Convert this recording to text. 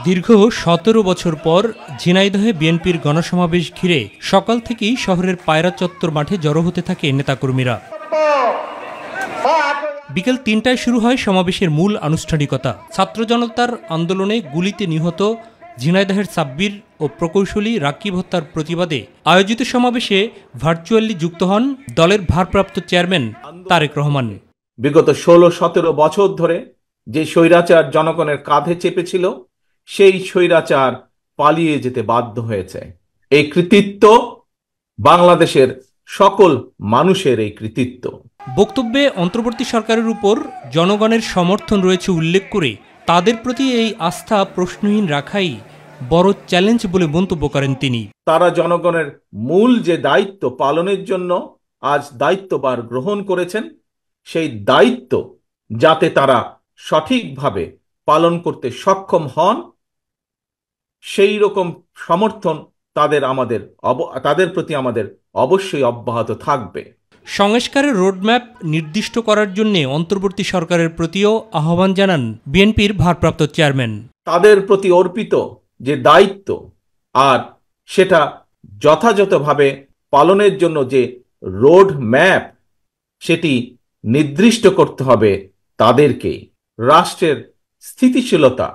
দীর্ঘ ১৭ বছর পর ঝিনাইদহে বিএনপির গণসমাবেশ ঘিরে সকাল থেকেই শহরের পায়রা চত্বর মাঠে জড়ো হতে থাকে নেতাকর্মীরা। বিকেল ৩টায় শুরু হয় সমাবেশের মূল আনুষ্ঠানিকতা। ছাত্র জনতার আন্দোলনে গুলিতে নিহত ঝিনাইদহের সাব্বির ও প্রকৌশলী রাকিব হত্যার প্রতিবাদে আয়োজিত সমাবেশে ভার্চুয়ালি যুক্ত হন দলের ভারপ্রাপ্ত চেয়ারম্যান তারেক রহমান। বিগত ১৬-১৭ বছর ধরে যে স্বৈরাচার জনগণের কাঁধে চেপেছিল, সেই স্বৈরাচার পালিয়ে যেতে বাধ্য হয়েছে। এই কৃতিত্ব বাংলাদেশের সকল মানুষের এই কৃতিত্ব। বক্তব্যে অন্তর্বর্তী সরকারের উপর জনগণের সমর্থন রয়েছে উল্লেখ করে তাদের প্রতি এই আস্থা প্রশ্নহীন রাখাই বড় চ্যালেঞ্জ বলে মন্তব্য করেন তিনি। তারা জনগণের মূল যে দায়িত্ব পালনের জন্য আজ দায়িত্বভার গ্রহণ করেছেন, সেই দায়িত্ব যাতে তারা সঠিকভাবে পালন করতে সক্ষম হন, সেই রকম সমর্থন তাদের প্রতি আমাদের অবশ্যই অব্যাহত থাকবে। সংস্কারের রোডম্যাপ নির্দিষ্ট করার জন্য অন্তর্বর্তী সরকারের প্রতিও আহ্বান জানান বিএনপির ভারপ্রাপ্ত চেয়ারম্যান। তাদের প্রতি অর্পিত যে দায়িত্ব, আর সেটা যথাযথভাবে পালনের জন্য যে রোড ম্যাপ, সেটি নির্দিষ্ট করতে হবে তাদেরকে। রাষ্ট্রের স্থিতিশীলতা